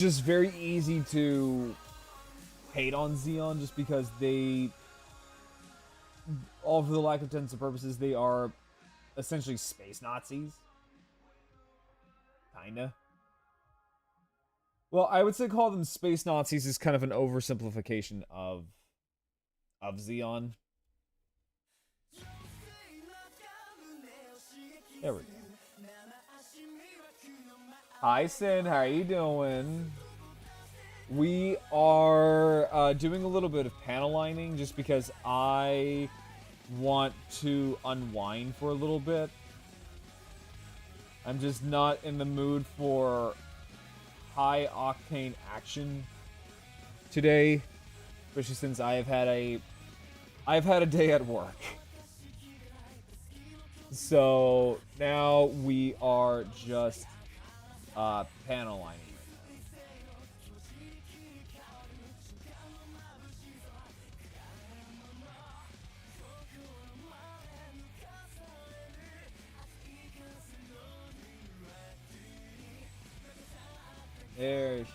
just very easy to hate on Xeon just because they, all for the lack of intents and purposes, they are essentially space Nazis. Kinda. Well, I would say call them space Nazis is kind of an oversimplification of Xeon. There we go. Hi, Sin. How are you doing? We are doing a little bit of panel lining just because I want to unwind for a little bit. I'm just not in the mood for high octane action today, especially since I've had a day at work. So now we are just panel lining. There she is.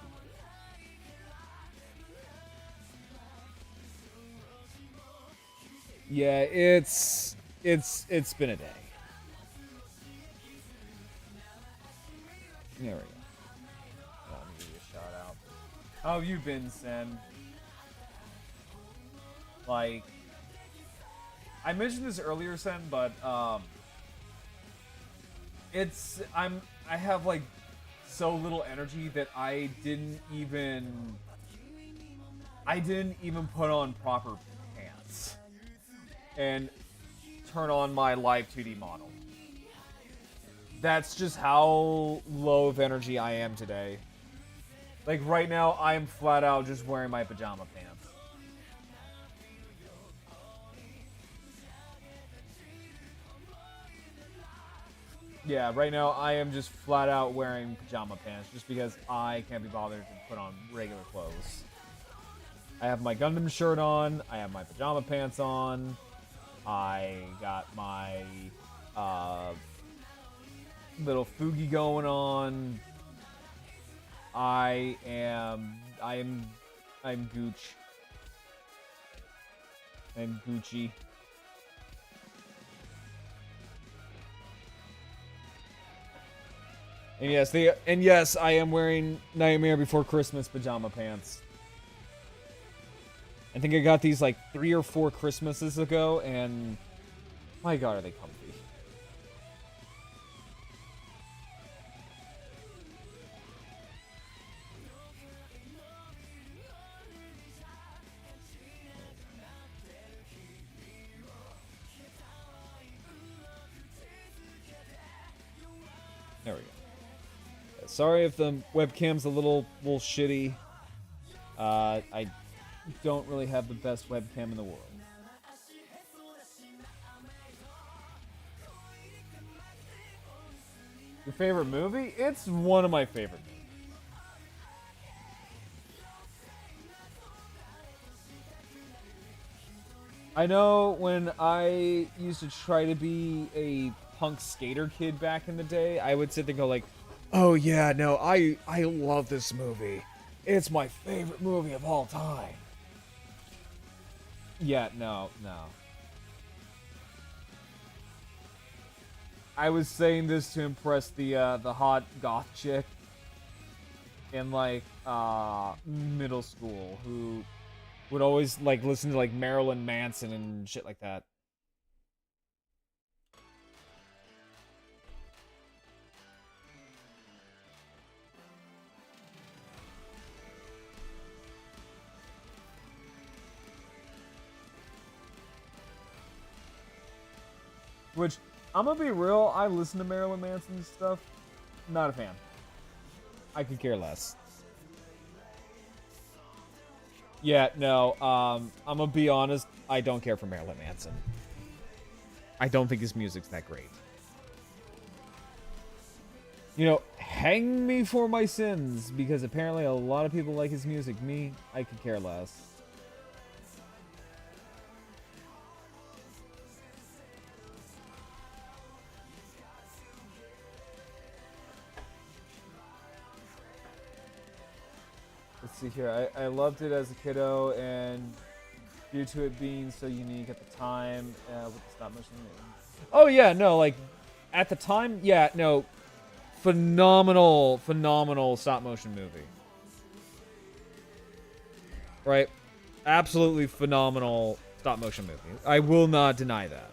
Yeah, it's been a day. There we go. Let me give you a shout out. How have you been, Sen? Like, I mentioned this earlier, Sen, but I have like so little energy that I didn't even put on proper pants and turn on my live 2D model. That's just how low of energy I am today. Like right now, I am flat out just wearing my pajama pants. Yeah, right now I am just flat out wearing pajama pants just because I can't be bothered to put on regular clothes. I have my Gundam shirt on, I have my pajama pants on, I got my little Fugi going on. I'm Gooch. I'm Gucci. And yes, I am wearing Nightmare Before Christmas pajama pants. I think I got these like 3 or 4 Christmases ago, and my god, are they comfy. There we go. Sorry if the webcam's a little shitty. I don't really have the best webcam in the world. Your favorite movie? It's one of my favorite movies. I know when I used to try to be a punk skater kid back in the day, I would sit there and go like, oh yeah, no, I love this movie. It's my favorite movie of all time. Yeah, no. I was saying this to impress the hot goth chick in like middle school who would always like listen to like Marilyn Manson and shit like that. Which, I'm gonna be real, I listen to Marilyn Manson stuff. Not a fan. I could care less. Yeah, no, I'm gonna be honest, I don't care for Marilyn Manson. I don't think his music's that great. You know, hang me for my sins, because apparently a lot of people like his music. Me, I could care less. Let's see here. I loved it as a kiddo, and due to it being so unique at the time, with the stop motion. Oh yeah, no, like at the time, yeah, no, phenomenal stop motion movie. Right? Absolutely phenomenal stop motion movie. I will not deny that.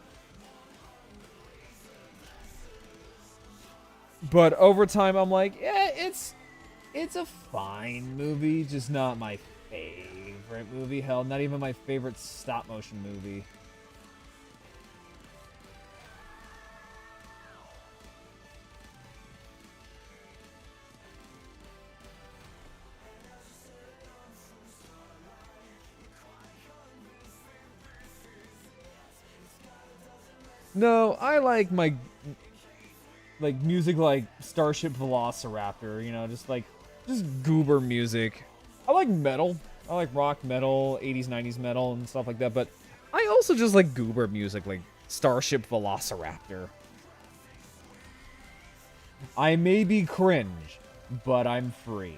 But over time, I'm like, yeah, it's a fine movie, just not my favorite movie. Hell, not even my favorite stop motion movie. No, I like my music like Starship Velociraptor, you know, just goober music. I like metal. I like rock metal, 80s, 90s metal and stuff like that, but I also just like goober music like Starship Velociraptor. I may be cringe, but I'm free.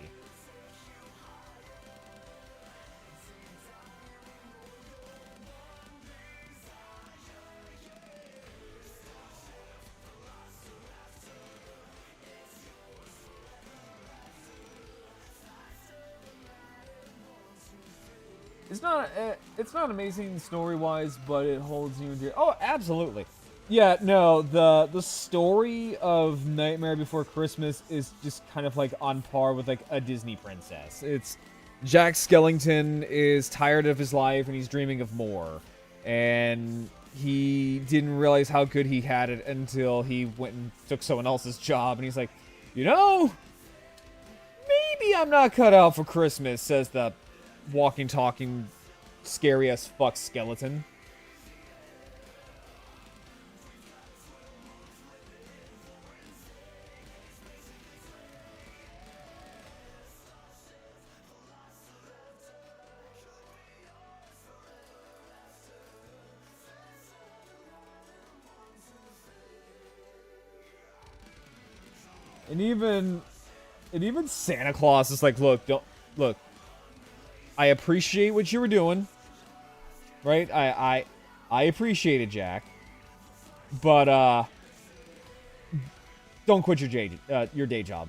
It's not amazing story-wise, but it holds you dear. Oh, absolutely. Yeah, no, the story of Nightmare Before Christmas is just kind of like on par with like a Disney princess. It's Jack Skellington is tired of his life and he's dreaming of more. And he didn't realize how good he had it until he went and took someone else's job, and he's like, you know, maybe I'm not cut out for Christmas, says the walking, talking, scary as fuck skeleton. And even Santa Claus is like, look, I appreciate what you were doing. Right? I appreciate it, Jack. But don't quit your day job.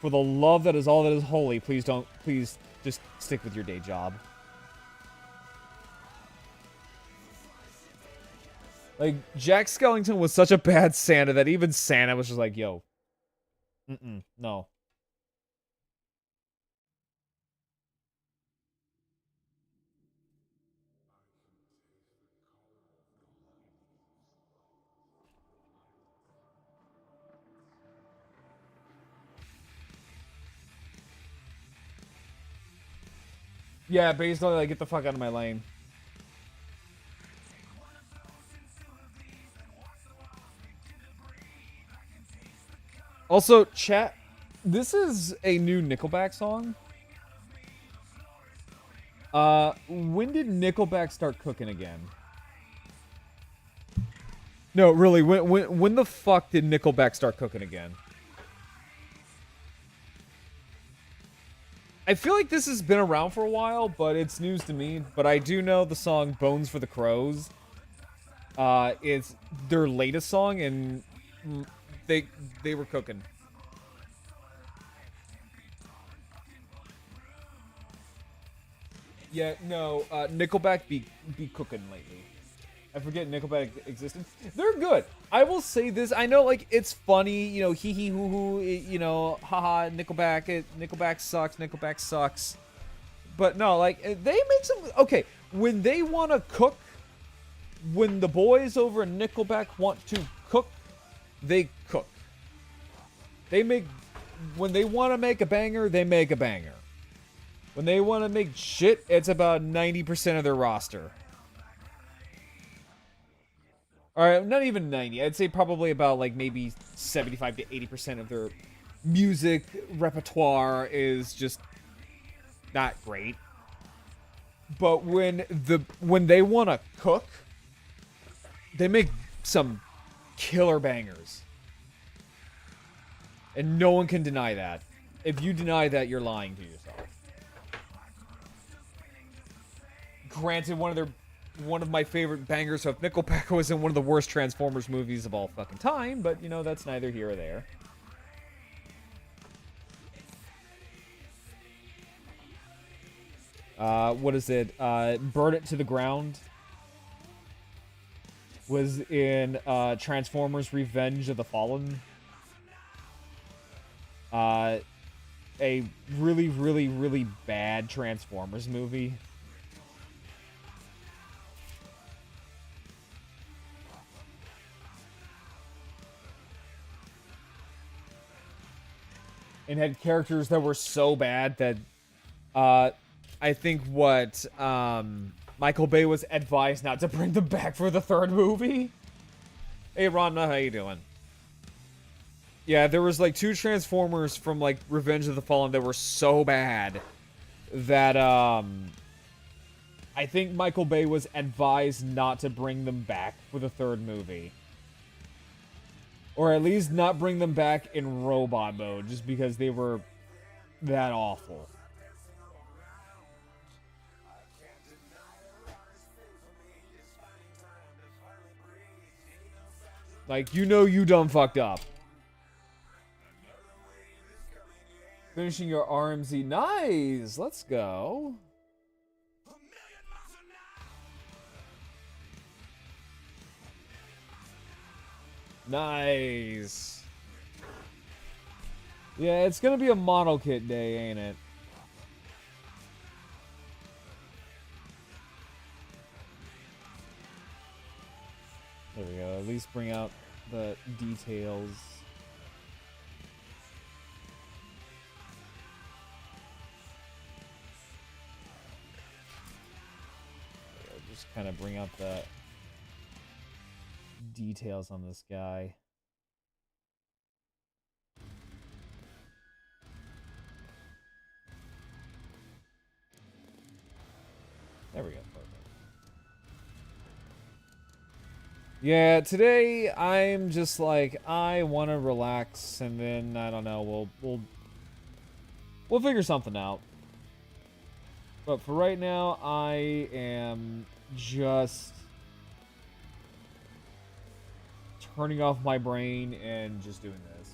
For the love that is all that is holy, please just stick with your day job. Like, Jack Skellington was such a bad Santa that even Santa was just like, yo, no. Yeah, basically, like, get the fuck out of my lane. Also, chat, this is a new Nickelback song. When did Nickelback start cooking again? No, really, when the fuck did Nickelback start cooking again? I feel like this has been around for a while, but it's news to me. But I do know the song Bones for the Crows. It's their latest song, and they were cooking. Yeah, no, Nickelback be cooking lately. I forget Nickelback existed. They're good. I will say this. I know, like, it's funny, you know, hee hee hoo hoo, you know, haha, Nickelback sucks, Nickelback sucks. But no, like, they make some, okay, when they want to cook, when the boys over in Nickelback want to cook, they cook. When they want to make a banger, they make a banger. When they want to make shit, it's about 90% of their roster. Alright, not even 90. I'd say probably about, like, maybe 75 to 80% of their music repertoire is just not great. But when they want to cook, they make some killer bangers. And no one can deny that. If you deny that, you're lying to yourself. granted, one of my favorite bangers of Nickelback was in one of the worst Transformers movies of all fucking time, but, you know, that's neither here or there. What is it? Burn It to the Ground was in Transformers Revenge of the Fallen. A really, really, really bad Transformers movie. And had characters that were so bad that I think what Michael Bay was advised not to bring them back for the third movie. Hey Ronna, how you doing? Yeah, there was like 2 Transformers from like Revenge of the Fallen that were so bad that I think Michael Bay was advised not to bring them back for the third movie. Or at least not bring them back in robot mode, just because they were that awful. Like, you know you done fucked up. Finishing your RMZ. Nice! Let's go. Nice. Yeah, it's gonna be a model kit day, ain't it? There we go. At least bring out the details. Just kind of bring out the details on this guy. There we go. Perfect. Yeah, today I'm just like I want to relax, and then I don't know. We'll figure something out. But for right now, I am just turning off my brain and just doing this.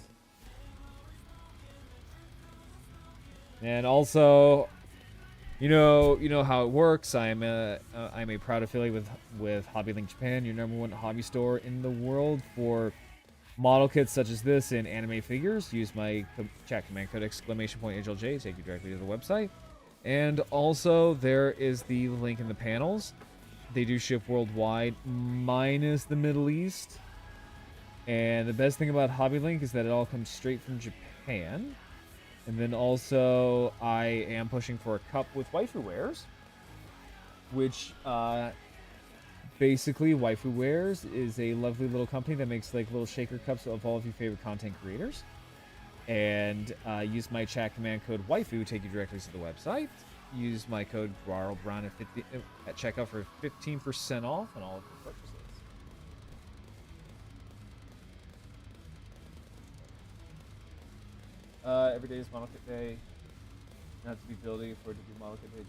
And also, you know how it works. I'm a proud affiliate with HobbyLinkJapan, your #1 hobby store in the world for model kits such as this and anime figures. Use my chat command code !HLJ, take you directly to the website. And also, there is the link in the panels. They do ship worldwide, minus the Middle East. And the best thing about HobbyLink is that it all comes straight from Japan. And then also, I am pushing for a cup with waifu wares, which basically waifu wares is a lovely little company that makes like little shaker cups of all of your favorite content creators. And use my chat command code waifu, take you directly to the website. Use my code GRARLBROWN at checkout for 15% off on all of your purchases. Every day is model kit day. Not to be building for it to be model kit day.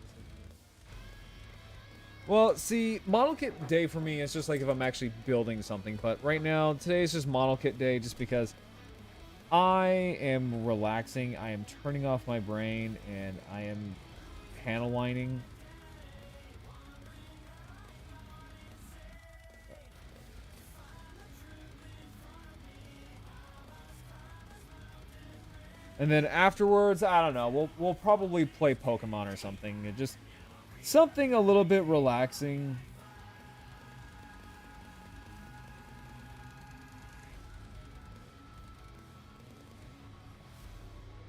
Well, see, model kit day for me is just like if I'm actually building something. But right now, today is just model kit day just because I am relaxing. I am turning off my brain and I am panel lining. And then afterwards, I don't know, we'll probably play Pokemon or something. Just something a little bit relaxing.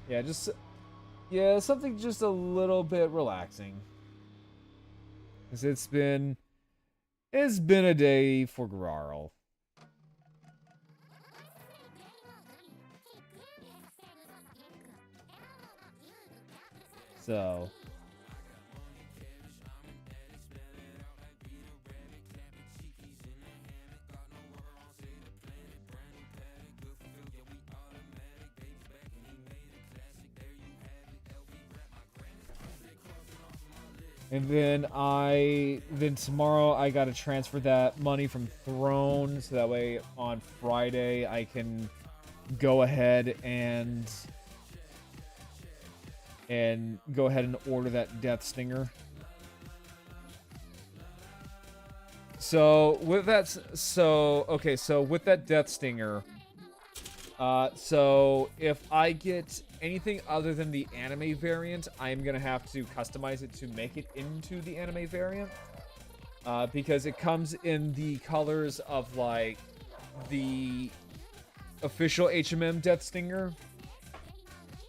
Yeah, something just a little bit relaxing. Cuz it's been a day for Grarl. So And then tomorrow I gotta transfer that money from Throne, so that way on Friday I can go ahead and order that Death Stinger. So with that, okay, so with that Death Stinger, so if I get anything other than the anime variant, I'm gonna have to customize it to make it into the anime variant, because it comes in the colors of like the official HMM Death Stinger,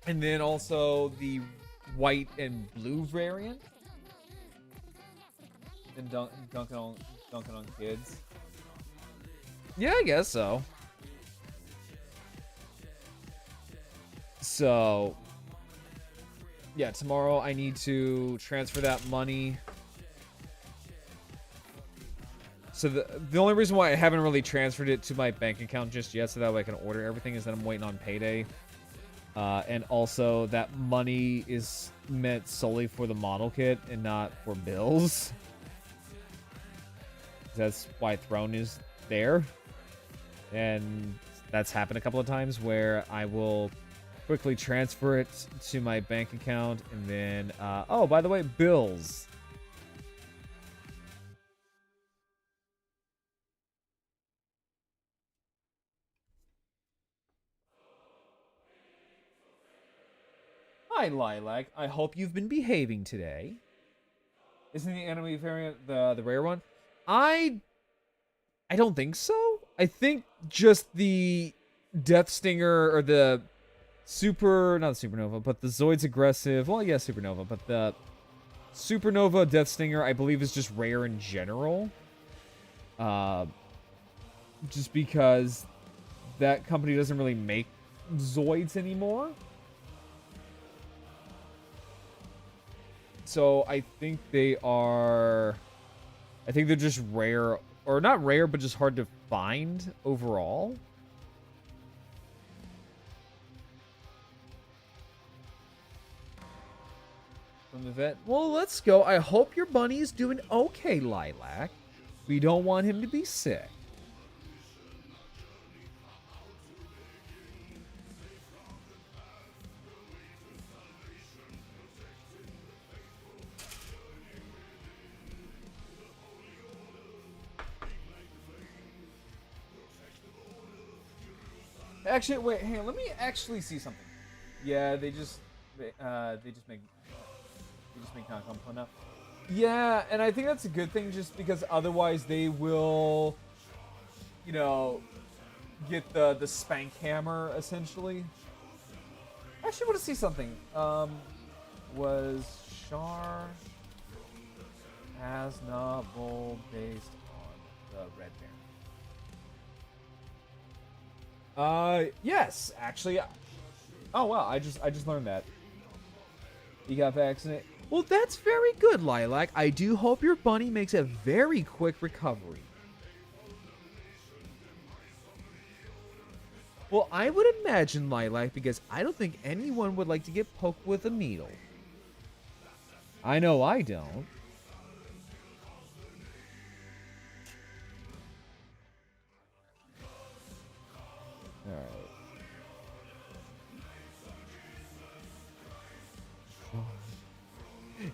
and then also the white and blue variant. And dunking on kids. Yeah, I guess so. So, yeah, tomorrow I need to transfer that money. So the only reason why I haven't really transferred it to my bank account just yet, so that way I can order everything, is that I'm waiting on payday. And also that money is meant solely for the model kit and not for bills. That's why Throne is there. And that's happened a couple of times where I will quickly transfer it to my bank account and then, oh, by the way, bills. Hi, Lilac. I hope you've been behaving today. Isn't the anime variant the rare one? I don't think so. I think just the Death Stinger or the not the Supernova, but the Zoid's Aggressive. Well, yeah, Supernova, but the Supernova Death Stinger, I believe, is just rare in general. Just because that company doesn't really make Zoids anymore. So I think they're just rare, or not rare, but just hard to find overall. From the vet. Well, let's go. I hope your bunny is doing okay, Lilac. We don't want him to be sick. Actually, wait, hang on. Let me actually see something. Yeah, they just make non-compo now. Yeah, and I think that's a good thing, just because otherwise they will, you know, get the spank hammer essentially. I actually want to see something. Was Char Aznavour based on the Red Baron? Yes, actually. Oh wow, I just learned that. You got vaccinated. Well, that's very good, Lilac. I do hope your bunny makes a very quick recovery. Well, I would imagine, Lilac, because I don't think anyone would like to get poked with a needle. I know I don't. Alright.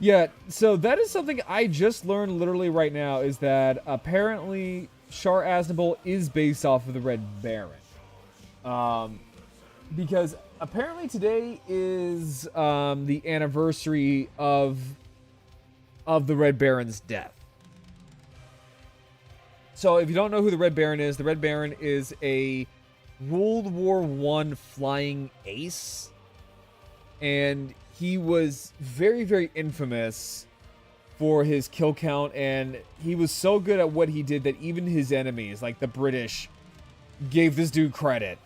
Yeah, so that is something I just learned literally right now, is that apparently Char Aznavour is based off of the Red Baron. Because apparently today is the anniversary of the Red Baron's death. So if you don't know who the Red Baron is a World War I flying ace. And he was very, very infamous for his kill count, and he was so good at what he did that even his enemies, like the British, gave this dude credit.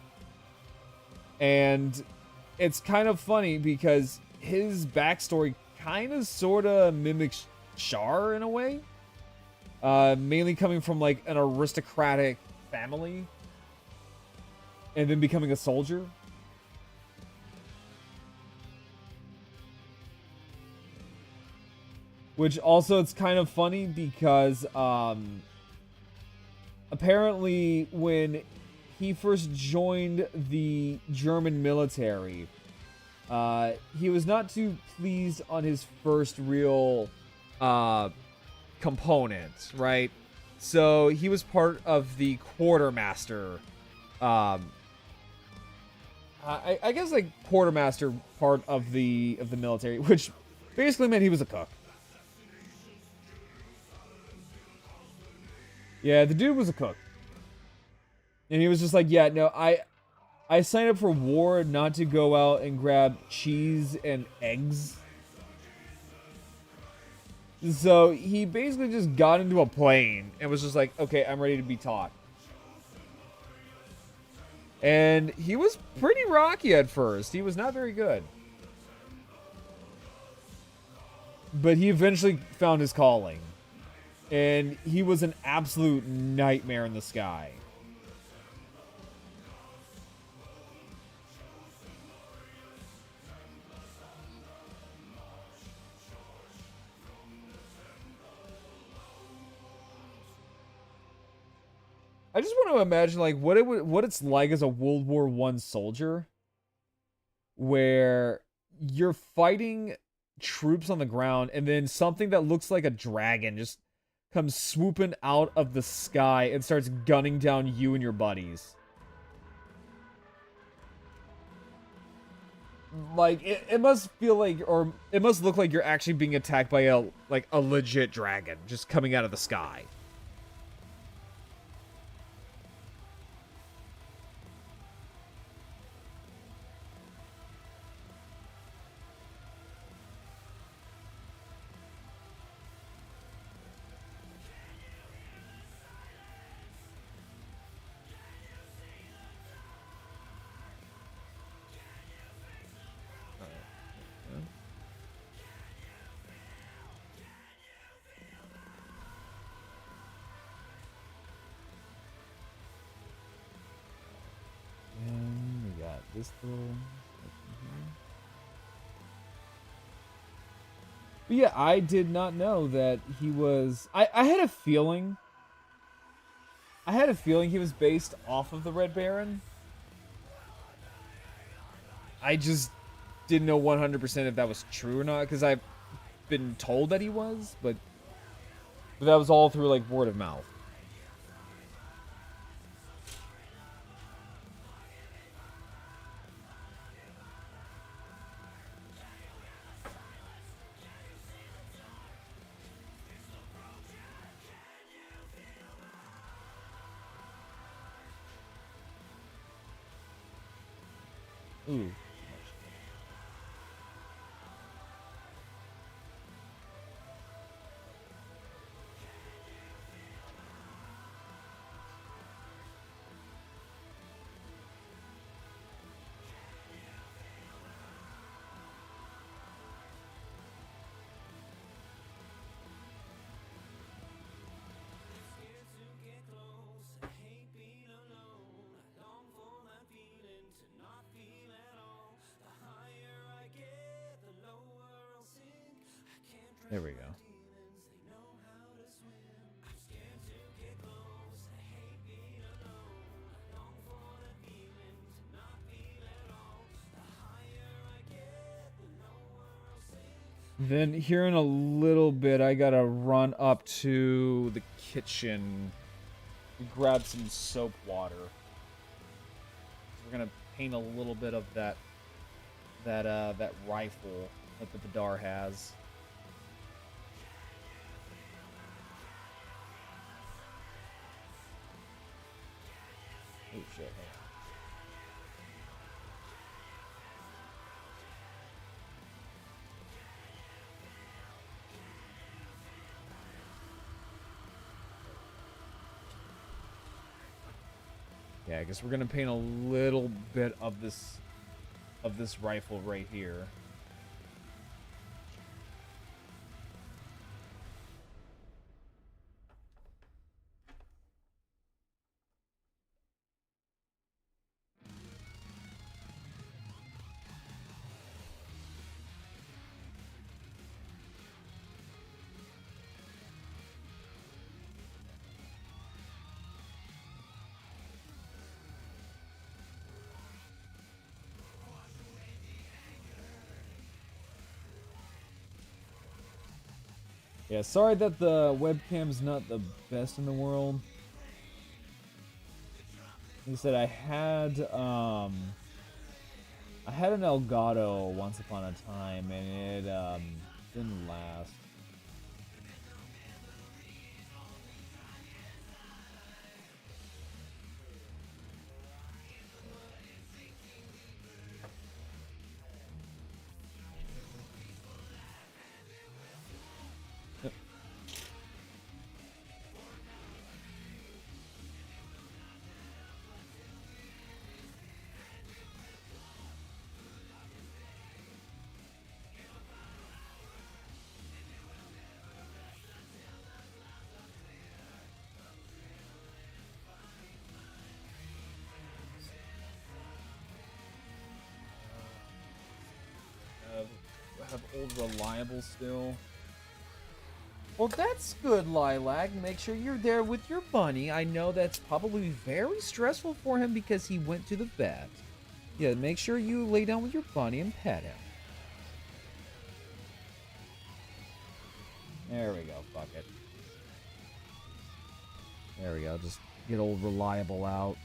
And it's kind of funny because his backstory kind of sort of mimics Char in a way. Mainly coming from like an aristocratic family and then becoming a soldier. Which also, it's kind of funny because apparently when he first joined the German military, he was not too pleased on his first real component, right? So he was part of the quartermaster. I guess like quartermaster part of the military, which basically meant he was a cook. Yeah, the dude was a cook. And he was just like, yeah, no, I signed up for war not to go out and grab cheese and eggs. So he basically just got into a plane and was just like, okay, I'm ready to be taught. And he was pretty rocky at first. He was not very good. But he eventually found his calling. And he was an absolute nightmare in the sky. I just want to imagine like what it's like as a World War I soldier, where you're fighting troops on the ground and then something that looks like a dragon just comes swooping out of the sky and starts gunning down you and your buddies. Like it must feel like, or it must look like you're actually being attacked by a legit dragon just coming out of the sky. And we got this little. But yeah, I did not know that he was. I had a feeling. I had a feeling he was based off of the Red Baron. I just didn't know 100% if that was true or not, because I've been told that he was, but that was all through like word of mouth. Ooh. There we go. Then here in a little bit, I gotta run up to the kitchen and grab some soap water. We're gonna paint a little bit of that rifle that the Vidar has. Oh shit! Hang on. Yeah, I guess we're gonna paint a little bit of this rifle right here. Yeah, sorry that the webcam's not the best in the world. He said I had an Elgato once upon a time, and it didn't last. Have old reliable still. Well, that's good, Lilac. Make sure you're there with your bunny. I know that's probably very stressful for him because he went to the vet. Yeah, make sure you lay down with your bunny and pet him. There we go. Fuck it. There we go. Just get old reliable out.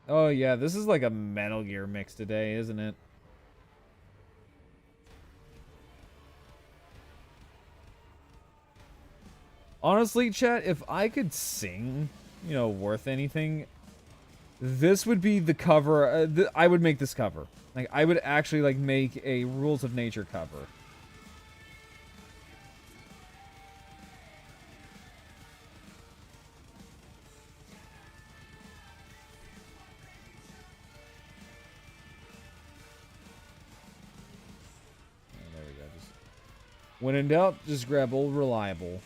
Oh yeah, this is like a Metal Gear mix today, isn't it? Honestly, chat, if I could sing, worth anything, this would be the cover. I would make this cover. Like, I would actually, like, make a Rules of Nature cover. Oh, there we go. Just, when in doubt, just grab old reliable.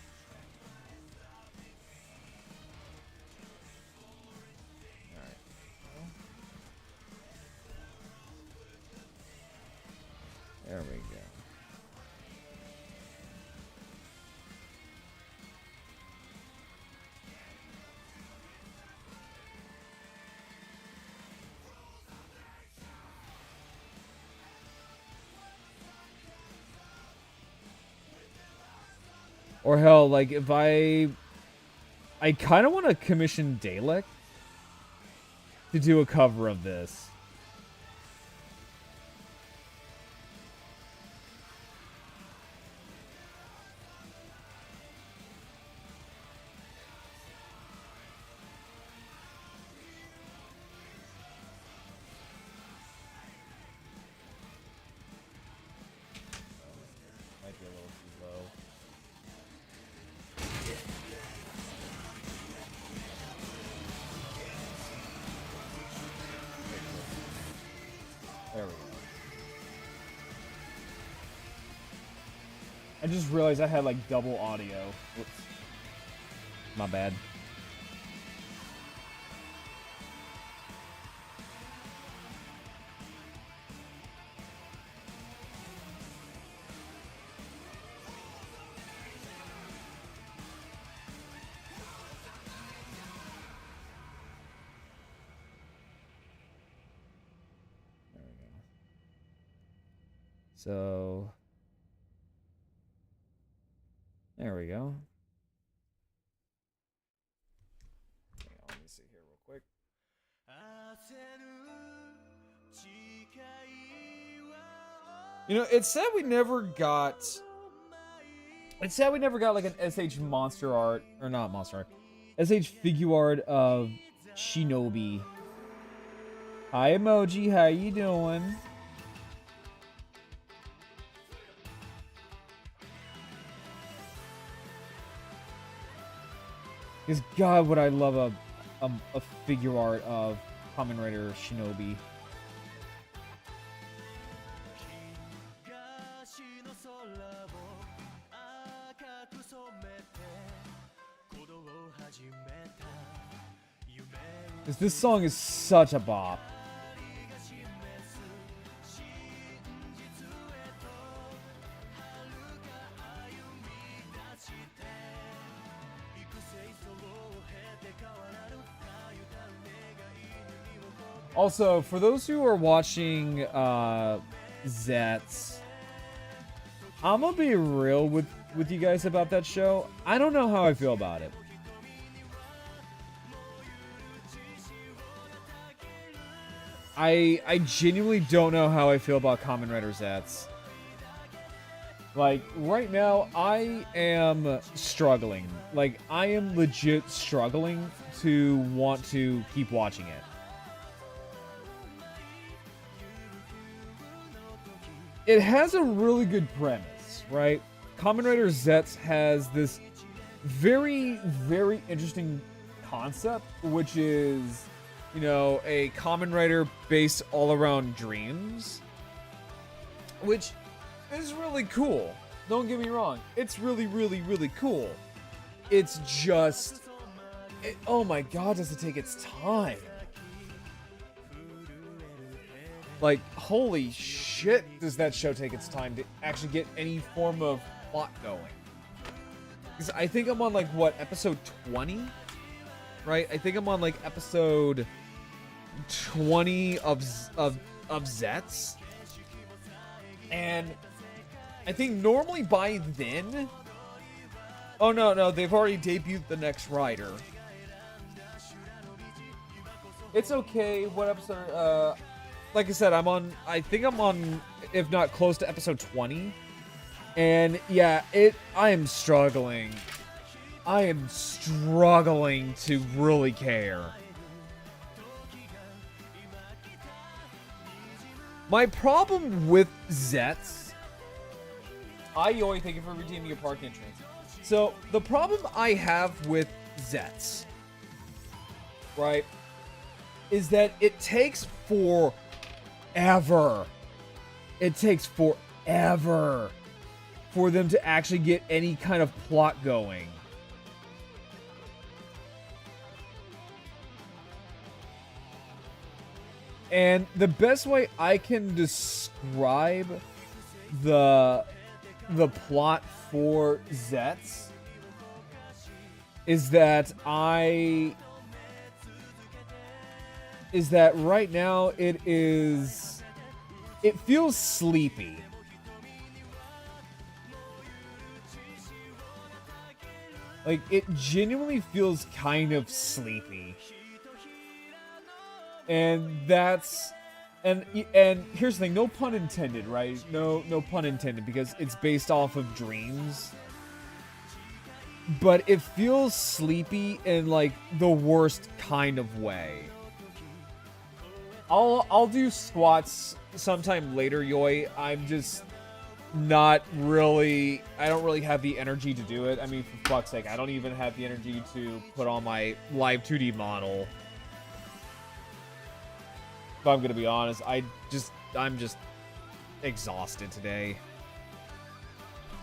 There we go. Or hell, like, if I kind of want to commission Dalek to do a cover of this. Might be a little too low. There we go. I just realized I had like double audio. Whoops. My bad. There we go. So there we go. Hang on, let me see here real quick. It's sad we never got. It's sad we never got like an SH monster art, or not monster art, SH figure art of Shinobi. Hi Emoji, how you doing? Because God, would I love a figure art of Kamen Rider Shinobi. Because this song is such a bop. Also, for those who are watching Zets, I'm gonna be real with you guys about that show. I don't know how I feel about it. I genuinely don't know how I feel about Kamen Rider Zets. Like, right now, I am struggling. Like, I am legit struggling to want to keep watching it. It has a really good premise, right? Kamen Rider Zets has this very, very interesting concept, which is, you know, a Kamen Rider based all around dreams, which is really cool. Don't get me wrong. It's really, really, really cool. It's just, oh my god, does it take its time? Like, holy shit, does that show take its time to actually get any form of plot going. Because I think I'm on, like, what, episode 20? Right? I think I'm on, like, episode 20 of Zets. And I think normally by then... Oh, no, they've already debuted the next rider. It's okay, what episode... like I said, I think I'm on, if not close to episode 20. And yeah, I am struggling. I am struggling to really care. My problem with Zets... Yoi, thank you for redeeming your park entrance. So, the problem I have with Zets, right, is that it takes forever. It takes forever for them to actually get any kind of plot going. And the best way I can describe the plot for Zets is that right now it feels sleepy. Like, it genuinely feels kind of sleepy. And that's... And here's the thing, no pun intended, right? No pun intended, because it's based off of dreams. But it feels sleepy in, like, the worst kind of way. I'll do squats sometime later, Yoi. I'm just not really... I don't really have the energy to do it. I mean, for fuck's sake, I don't even have the energy to put on my live 2D model. If I'm gonna be honest, I'm just exhausted today.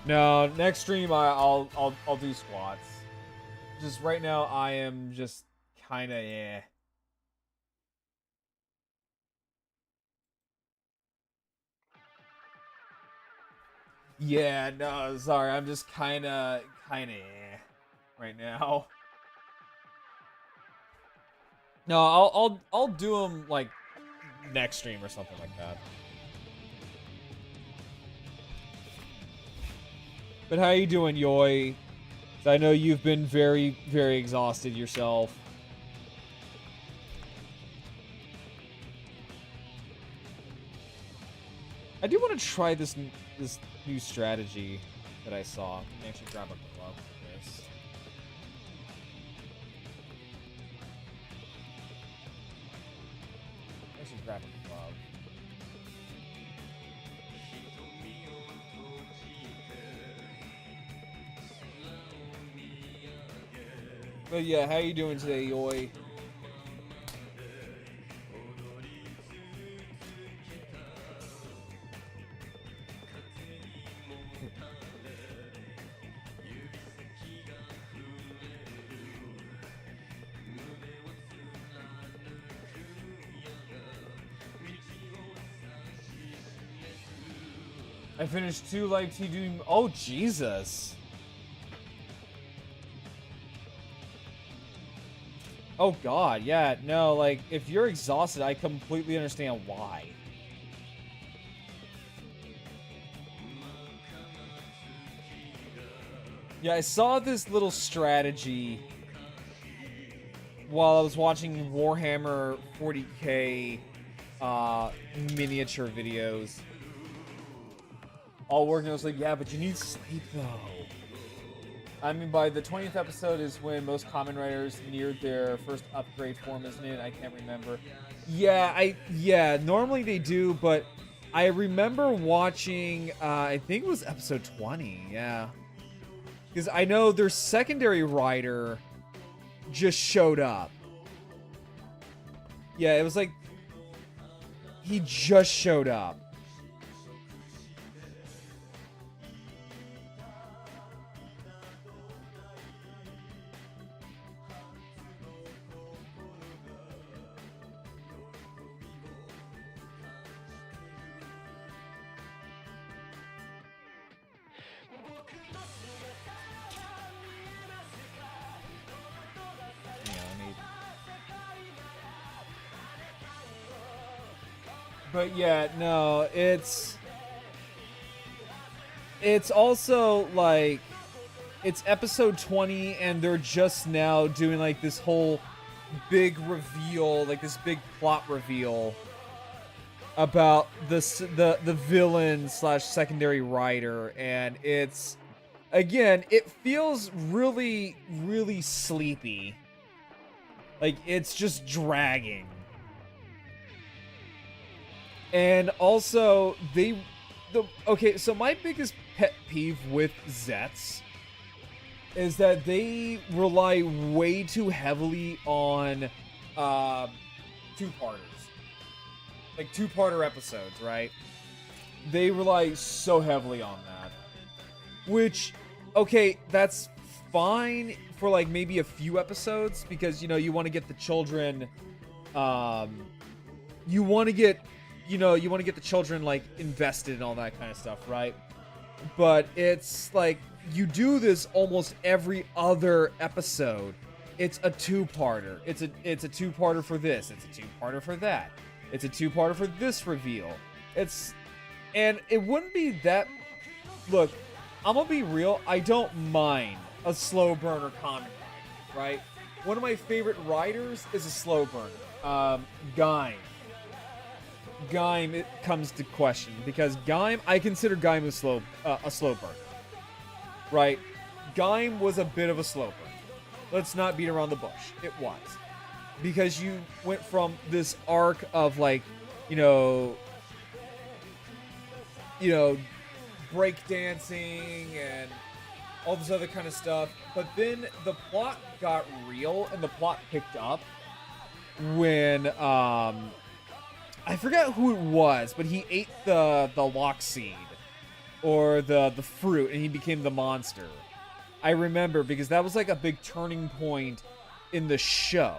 No, next stream I'll do squats. Just right now I am just kind of Yeah, no, sorry, I'm just kind of right now. No, I'll do them like next stream or something like that. But how you doing, Yoi? I know you've been very, very exhausted yourself. I do want to try this new strategy that I saw. Let me actually grab a glove for this. Actually grab a glove. But yeah, how you doing today, Yoi? I finished 2 Light Tea doing. Oh, Jesus. Oh, God. Yeah, no, like, if you're exhausted, I completely understand why. Yeah, I saw this little strategy while I was watching Warhammer 40k miniature videos. All working, I was like, yeah, but you need sleep, though. I mean, by the 20th episode is when most Kamen Riders neared their first upgrade form, isn't it? I can't remember. Yeah, normally they do, but I remember watching, I think it was episode 20, yeah. Because I know their secondary rider just showed up. Yeah, it was like, he just showed up. But yeah, no, it's also like it's episode 20 and they're just now doing like this whole big reveal, like this big plot reveal about the villain slash secondary writer, and it's again, it feels really sleepy. Like it's just dragging. And also, okay, so my biggest pet peeve with Zets is that they rely way too heavily on two-parters. Like, two-parter episodes, right? They rely so heavily on that. Which, okay, that's fine for, like, maybe a few episodes, because, you know, you want to get the children, you want to get the children, like, invested and all that kind of stuff, right? But it's, like, you do this almost every other episode. It's a two-parter. It's a two-parter for this. It's a two-parter for that. It's a two-parter for this reveal. And it wouldn't be that... Look, I'm gonna be real. I don't mind a slow burner comic, right? One of my favorite writers is a slow burner. Gaim. Gaim, it comes to question, because Gaim, I consider Gaim a slow burner, right? Gaim was a bit of a slow burner. Let's not beat around the bush. It was, because you went from this arc of, like, you know, breakdancing and all this other kind of stuff, but then the plot got real and the plot picked up when I forgot who it was, but he ate the lock seed or the fruit, and he became the monster. I remember, because that was like a big turning point in the show.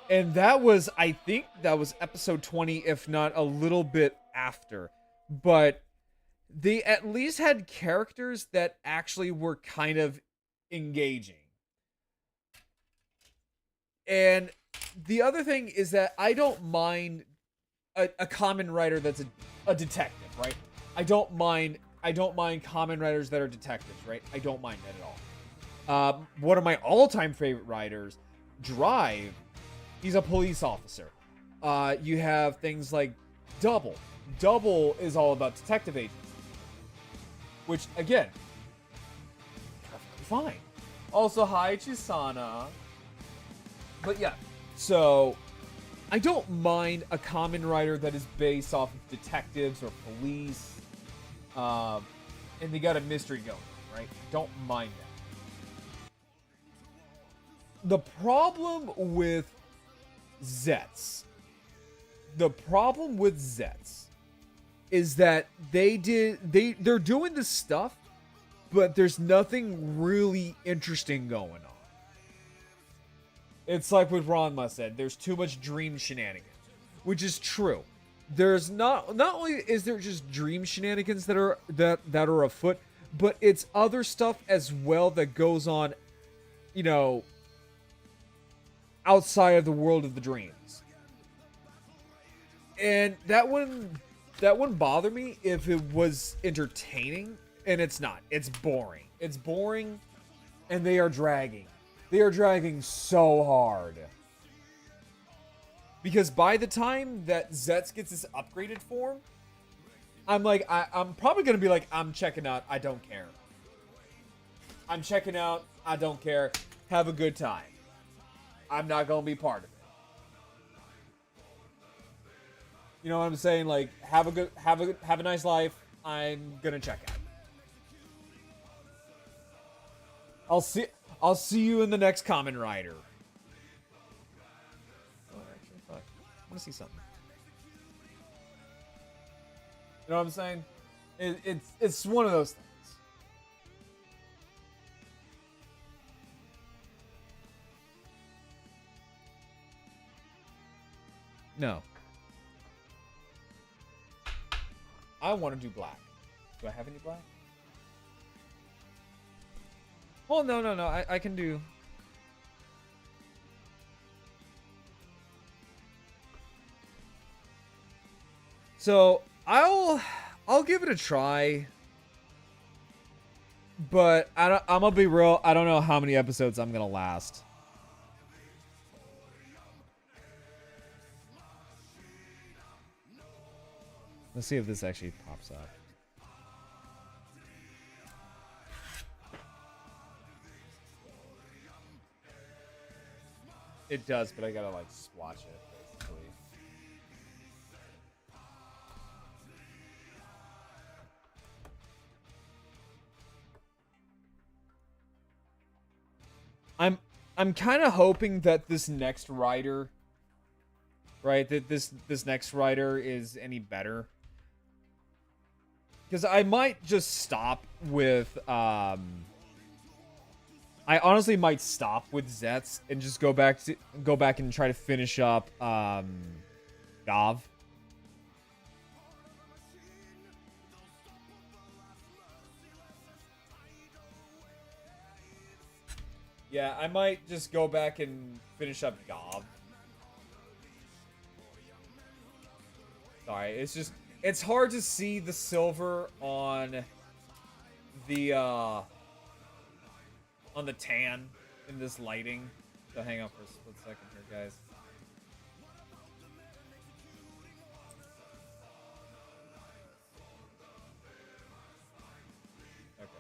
And that was, I think that was episode 20, if not a little bit after. But they at least had characters that actually were kind of engaging. And the other thing is that I don't mind a common writer that's a detective, right? I don't mind common writers that are detectives, right? I don't mind that at all. One of my all-time favorite writers, Drive, he's a police officer. You have things like Double. Double is all about detective agents, which, again, perfectly fine. Also, hi, Chisana. But yeah, so I don't mind a common writer that is based off of detectives or police, and they got a mystery going, right? Don't mind that. The problem with Zets is that they're doing this stuff, but there's nothing really interesting going on. It's like what Ranma said, there's too much dream shenanigans, which is true. there's not only is there just dream shenanigans that are afoot, but it's other stuff as well that goes on, you know, outside of the world of the dreams. And that wouldn't bother me if it was entertaining, and it's not. It's boring. It's boring, and they are dragging. They are dragging so hard. Because by the time that Zetz gets his upgraded form, I'm like, I'm probably gonna be like, I'm checking out. I don't care. I'm checking out. I don't care. Have a good time. I'm not gonna be part of it. You know what I'm saying? Like, have a nice life. I'm gonna check out. I'll see you in the next Kamen Rider. Oh, actually, fuck. I want to see something. You know what I'm saying? It's one of those things. No. I want to do black. Do I have any black? Oh, no. I can do... So, I'll give it a try. But I'm gonna be real, I don't know how many episodes I'm gonna last. Let's see if this actually pops up. It does, but I gotta like swatch it, basically. I'm kind of hoping that this next rider, right? That this next rider is any better. Because I might just stop with I honestly might stop with Zetz and just go back and try to finish up Gav. Yeah, I might just go back and finish up Gav. Sorry, it's hard to see the silver on the tan in this lighting. So hang on for a split second here, guys. Okay.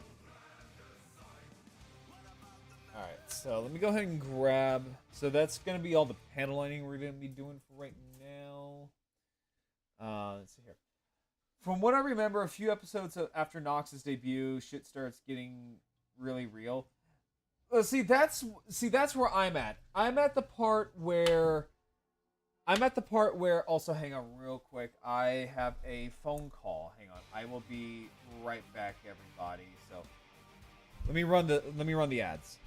Alright, so let me go ahead and grab... So that's going to be all the panel lining we're going to be doing for right now. Let's see here. From what I remember, a few episodes after Nox's debut, shit starts getting really real. See, that's where I'm at. I'm at the part where... Also, hang on real quick. I have a phone call. Hang on. I will be right back, everybody. So, let me run the ads.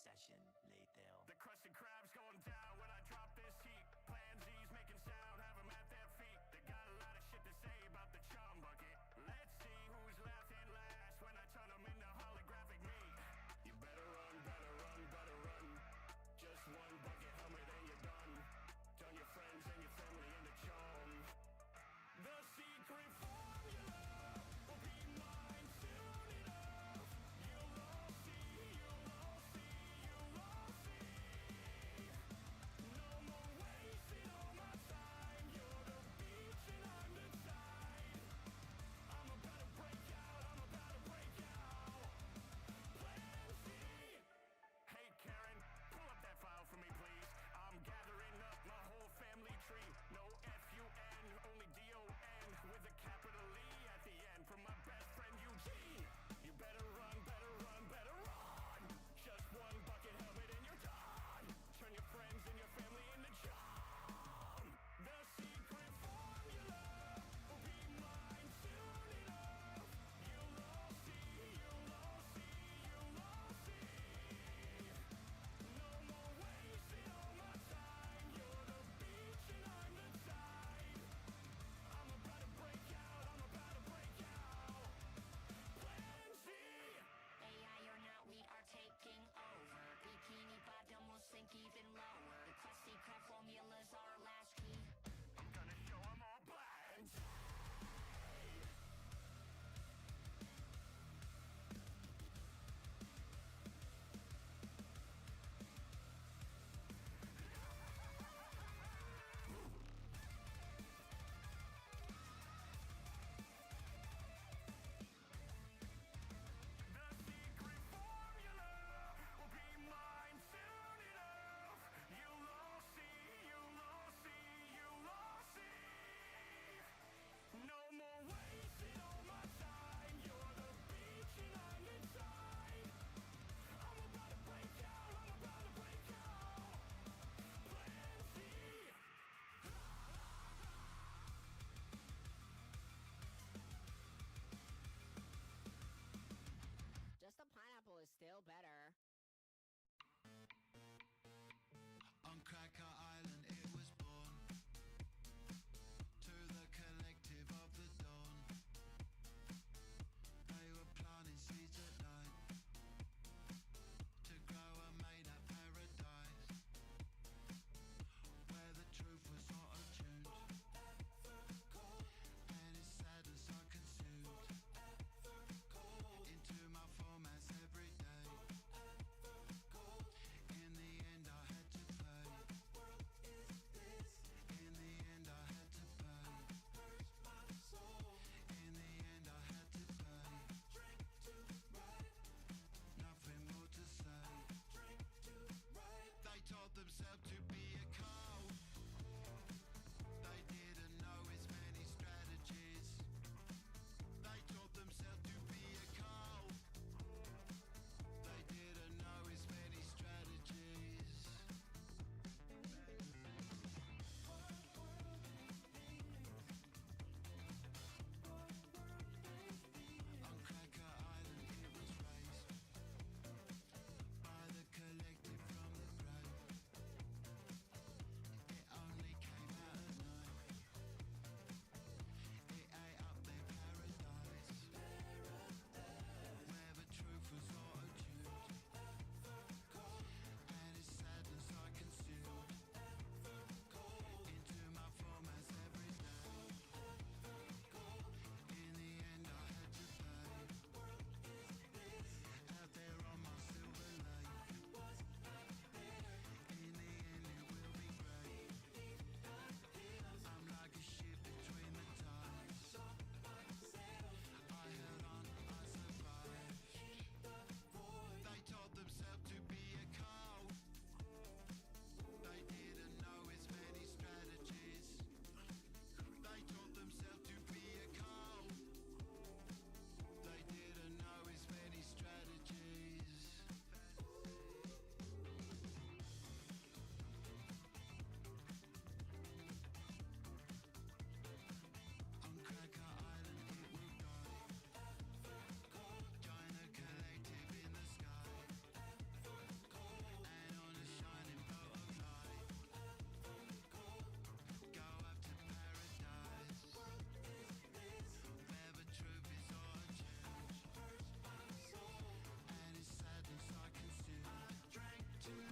session later. The crusted crab's going down when I drop this heat. Plan Z's making sound, have them at their feet. They got a lot of shit to say about the chum bucket. Let's see who's laughing last when I turn them into holographic meat. You better run, better run, better run. Just one bucket helmet and you're done. Turn your friends and your family into chum. The secret formula will be mine soon enough. You'll all see, you'll all see, you'll all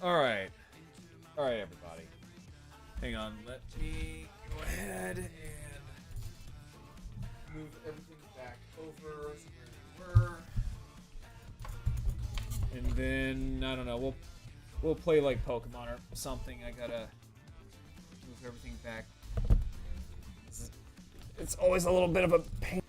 Alright. Alright, everybody. Hang on. Let me go ahead and move everything back over to where we were. And then, I don't know, we'll play like Pokemon or something. I gotta move everything back. It's always a little bit of a pain.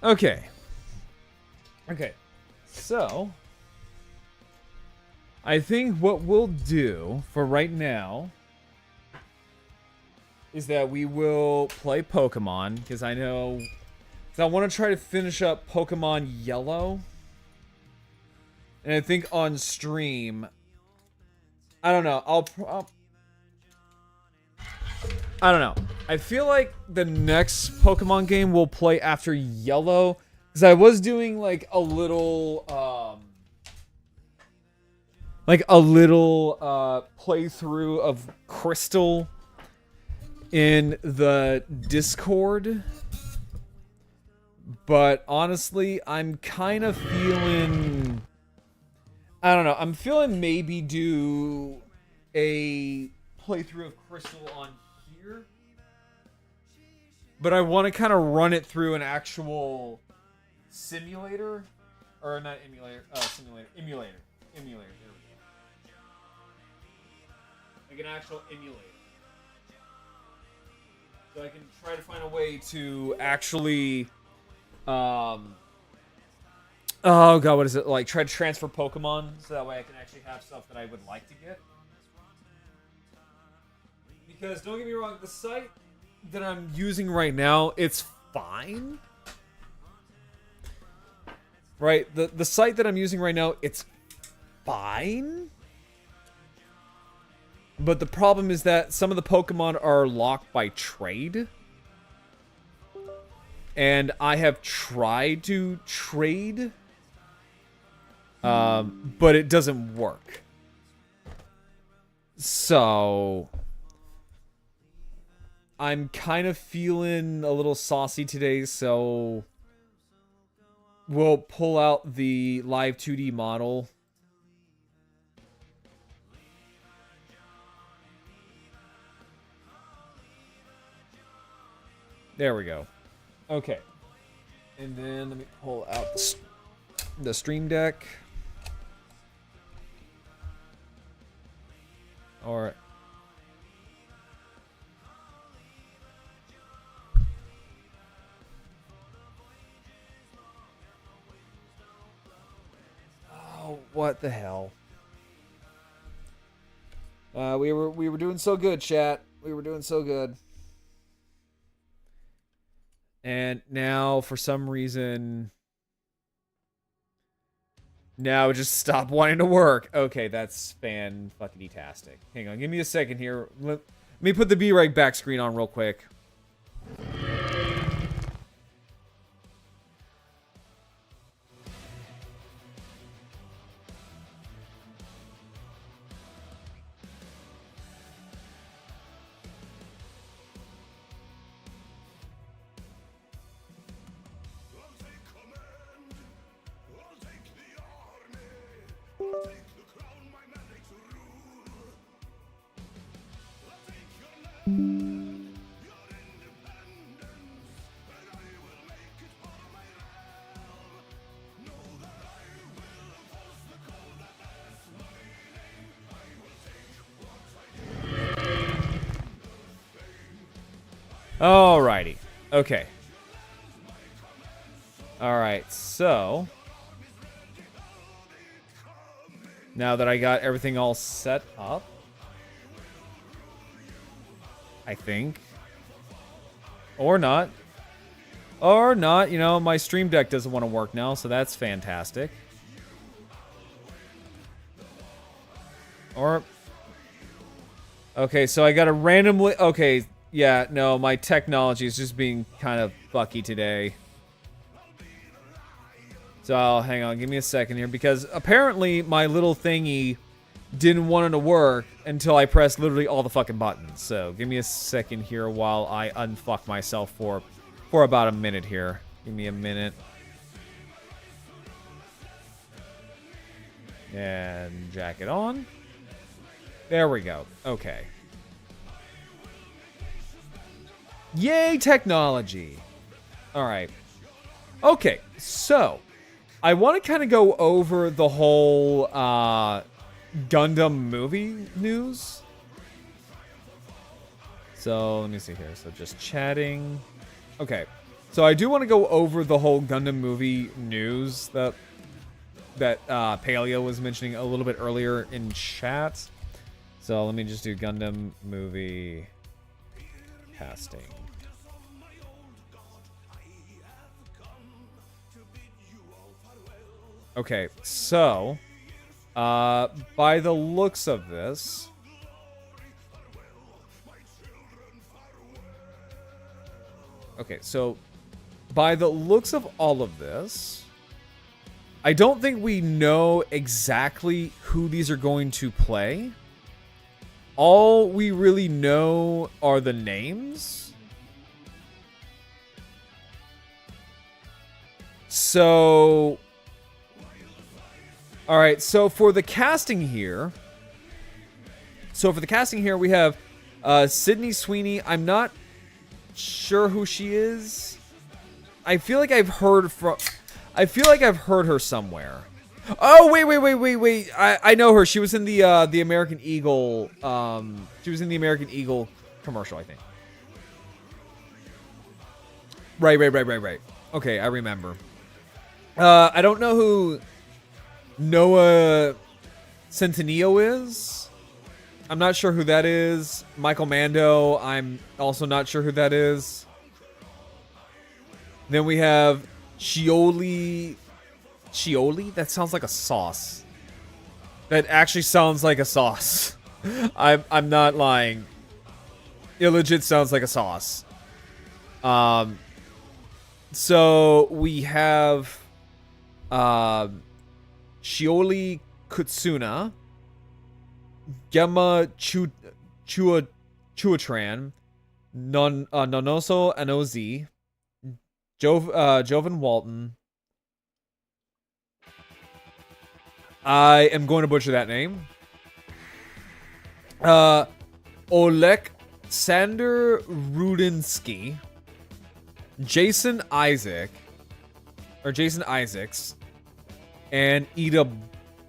Okay. Okay. So, I think what we'll do for right now is that we will play Pokemon, because I know... Because I want to try to finish up Pokemon Yellow. And I think on stream... I don't know, I don't know. I feel like the next Pokemon game we'll play after Yellow, because I was doing like a little playthrough of Crystal in the Discord. But honestly, I'm kind of feeling... I don't know. I'm feeling maybe do a playthrough of Crystal on here. But I want to kind of run it through an actual simulator. Or not emulator. Simulator. Emulator. Emulator. There we go. Like an actual emulator. So I can try to find a way to actually... Oh god, what is it? Like, try to transfer Pokemon, so that way I can actually have stuff that I would like to get. Because, don't get me wrong, the site that I'm using right now, it's fine. Right? The site that I'm using right now, it's fine. But the problem is that some of the Pokemon are locked by trade. And I have tried to trade... but it doesn't work. So... I'm kind of feeling a little saucy today, so... We'll pull out the live 2D model. There we go. Okay. And then let me pull out the Stream Deck. Alright. Oh, what the hell? We were doing so good, chat. We were doing so good. And now, for some reason... Now it just stopped wanting to work. Okay, that's fan-fucking-tastic. Hang on, give me a second here. Let me put the B-Reg back screen on real quick. Alrighty. Okay. Alright, so... Now that I got everything all set up... I think. Or not. Or not, you know, my Stream Deck doesn't want to work now, so that's fantastic. Okay, so I gotta randomly... Okay, yeah, no, my technology is just being kind of fucky today. So, hang on, give me a second here, because apparently my little thingy didn't want it to work until I pressed literally all the fucking buttons. So, give me a second here while I unfuck myself for about a minute here. Give me a minute. And jack it on. There we go. Okay. Yay, technology. All right. Okay, so I want to kind of go over the whole Gundam movie news. So let me see here. So just chatting. Okay. So I do want to go over the whole Gundam movie news that Paleo was mentioning a little bit earlier in chat. So let me just do Gundam movie casting. Okay, so by the looks of this, okay, so by the looks of all of this, I don't think we know exactly who these are going to play. All we really know are the names. So, all right, so for the casting here, we have Sydney Sweeney. I'm not sure who she is. I feel like I've heard her somewhere. Oh, wait. I know her. She was in the American Eagle. She was in the American Eagle commercial, I think. Right. Okay, I remember. I don't know who Noah Centineo is. I'm not sure who that is. Michael Mando, I'm also not sure who that is. Then we have Chioli. That sounds like a sauce. That actually sounds like a sauce. I'm not lying. It legit sounds like a sauce. So we have Shioli Kutsuna, Gemma Chuatran, Nonoso Anozi, Jovan Walton. I am going to butcher that name. Oleg Sander Rudinsky, Jason Isaacs, and Ida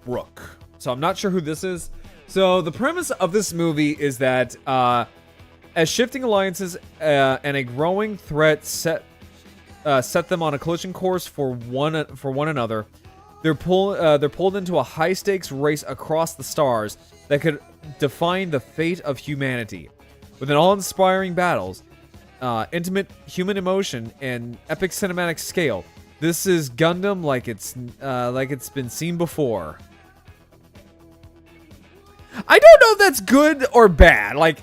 Brooke. So I'm not sure who this is. So the premise of this movie is that as shifting alliances and a growing threat set them on a collision course for one another, they're pulled into a high-stakes race across the stars that could define the fate of humanity. With an awe-inspiring battles, intimate human emotion, and epic cinematic scale, this is Gundam like it's been seen before. I don't know if that's good or bad. Like,